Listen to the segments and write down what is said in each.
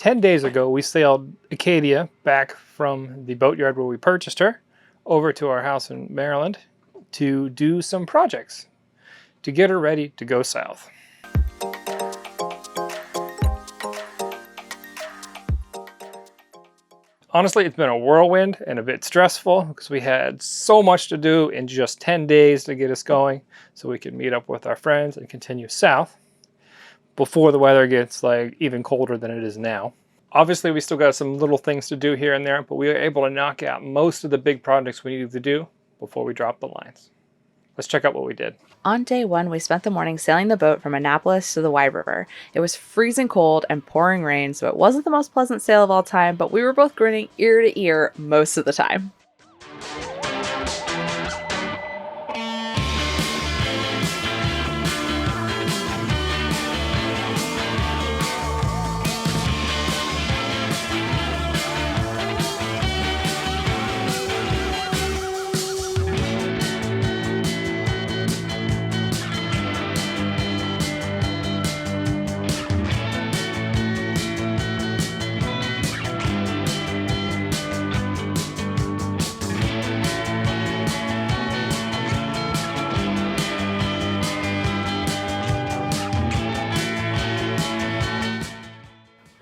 10 days ago, we sailed Acadia back from the boatyard where we purchased her over to our house in Maryland to do some projects to get her ready to go south. Honestly, it's been a whirlwind and a bit stressful because we had so much to do in just 10 days to get us going so we could meet up with our friends and continue south before the weather gets like even colder than it is now. Obviously, we still got some little things to do here and there, but we were able to knock out most of the big projects we needed to do before we dropped the lines. Let's check out what we did. On day 1, we spent the morning sailing the boat from Annapolis to the Wye River. It was freezing cold and pouring rain, so it wasn't the most pleasant sail of all time, but we were both grinning ear to ear most of the time.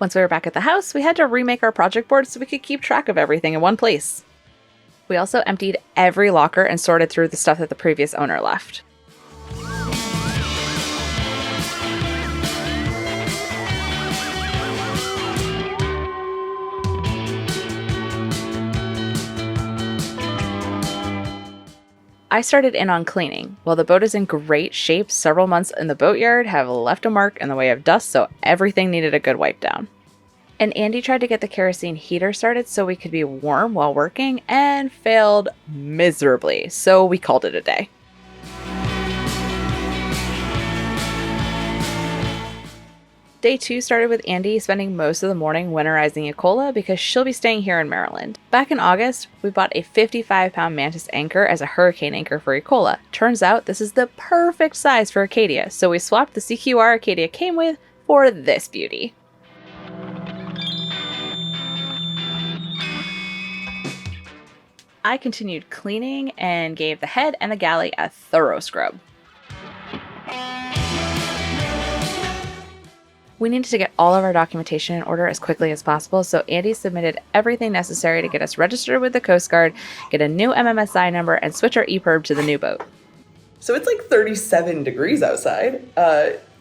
Once we were back at the house, we had to remake our project board so we could keep track of everything in one place. We also emptied every locker and sorted through the stuff that the previous owner left. I started in on cleaning. While the boat is in great shape, several months in the boatyard have left a mark in the way of dust, so everything needed a good wipe down. And Andy tried to get the kerosene heater started so we could be warm while working and failed miserably, so we called it a day. Day 2 started with Andy spending most of the morning winterizing Ecola because she'll be staying here in Maryland. Back in August, we bought a 55-pound mantis anchor as a hurricane anchor for Ecola. Turns out this is the perfect size for Acadia, so we swapped the CQR Acadia came with for this beauty. I continued cleaning and gave the head and the galley a thorough scrub. We needed to get all of our documentation in order as quickly as possible, so Andy submitted everything necessary to get us registered with the Coast Guard, get a new MMSI number, and switch our EPIRB to the new boat. So it's like 37 degrees outside,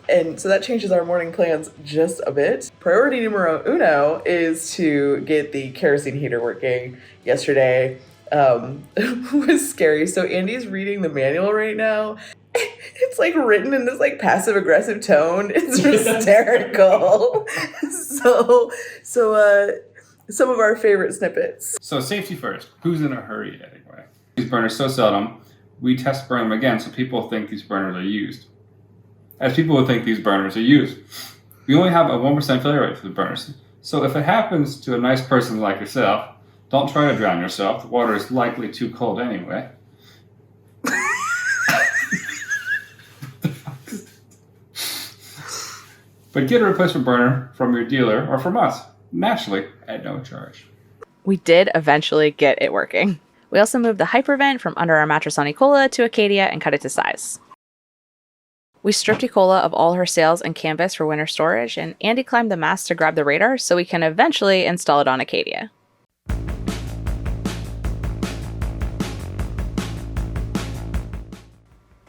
and so that changes our morning plans just a bit. Priority numero uno is to get the kerosene heater working. Yesterday was scary. So Andy's reading the manual right now. It's like written in this like passive aggressive tone. It's hysterical. so some of our favorite snippets. So safety first. Who's in a hurry anyway? These burners so seldom, we test burn them again so people think these burners are used. As people would think these burners are used. We only have a 1% failure rate for the burners. So if it happens to a nice person like yourself, don't try to drown yourself. The water is likely too cold anyway. But get a replacement burner from your dealer or from us, naturally, at no charge. We did eventually get it working. We also moved the hypervent from under our mattress on Ecola to Acadia and cut it to size. We stripped Ecola of all her sails and canvas for winter storage, and Andy climbed the mast to grab the radar so we can eventually install it on Acadia.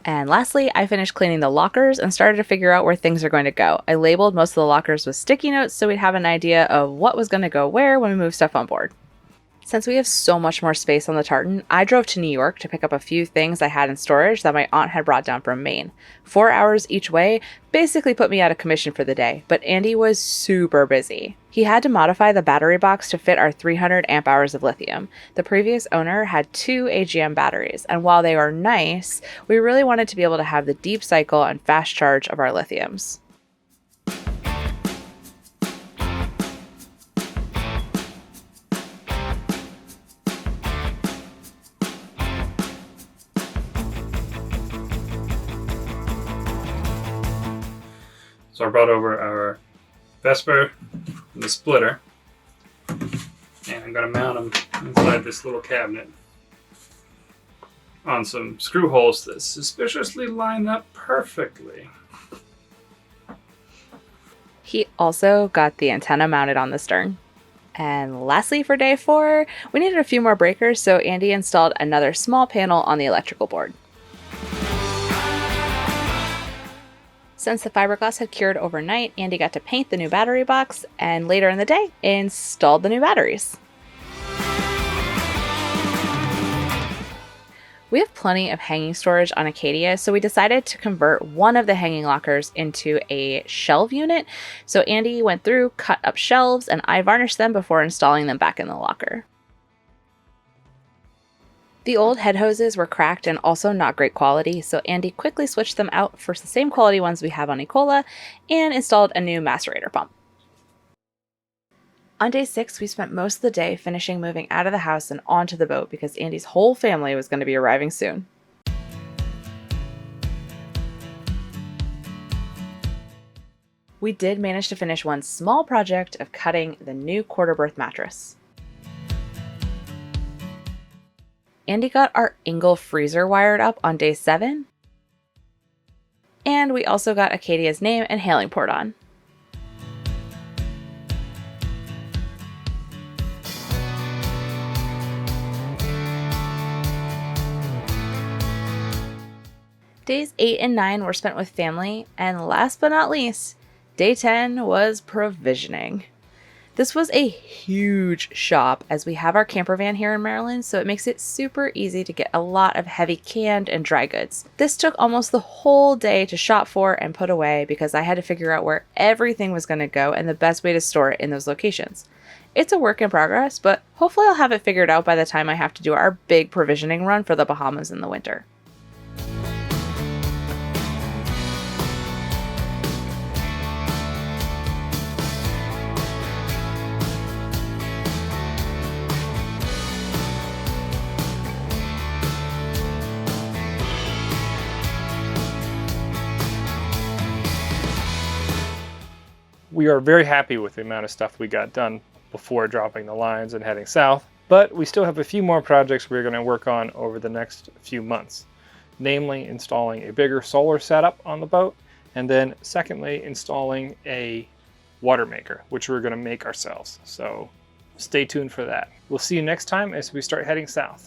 And lastly, I finished cleaning the lockers and started to figure out where things are going to go. I labeled most of the lockers with sticky notes so we'd have an idea of what was going to go where when we move stuff on board. Since we have so much more space on the Tartan, I drove to New York to pick up a few things I had in storage that my aunt had brought down from Maine. 4 hours each way basically put me out of commission for the day, but Andy was super busy. He had to modify the battery box to fit our 300 amp hours of lithium. The previous owner had 2 AGM batteries, and while they are nice, we really wanted to be able to have the deep cycle and fast charge of our lithiums. So I brought over our Vesper and the splitter. And I'm going to mount them inside this little cabinet on some screw holes that suspiciously line up perfectly. He also got the antenna mounted on the stern. And lastly, for day 4, we needed a few more breakers, so Andy installed another small panel on the electrical board. Since the fiberglass had cured overnight, Andy got to paint the new battery box, and later in the day, installed the new batteries. We have plenty of hanging storage on Acadia, so we decided to convert one of the hanging lockers into a shelf unit. So Andy went through, cut up shelves, and I varnished them before installing them back in the locker. The old head hoses were cracked and also not great quality, so Andy quickly switched them out for the same quality ones we have on Nicola and installed a new macerator pump. On day 6, we spent most of the day finishing moving out of the house and onto the boat because Andy's whole family was going to be arriving soon. We did manage to finish one small project of cutting the new quarter berth mattress. Andy got our Ingle freezer wired up on day 7. And we also got Acadia's name and hailing port on. Days 8 and 9 were spent with family, and last but not least, day 10 was provisioning. This was a huge shop as we have our camper van here in Maryland, so it makes it super easy to get a lot of heavy canned and dry goods. This took almost the whole day to shop for and put away because I had to figure out where everything was going to go and the best way to store it in those locations. It's a work in progress, but hopefully I'll have it figured out by the time I have to do our big provisioning run for the Bahamas in the winter. We are very happy with the amount of stuff we got done before dropping the lines and heading south, but we still have a few more projects we're going to work on over the next few months, namely installing a bigger solar setup on the boat, and then secondly installing a water maker, which we're going to make ourselves. So stay tuned for that. We'll see you next time as we start heading south.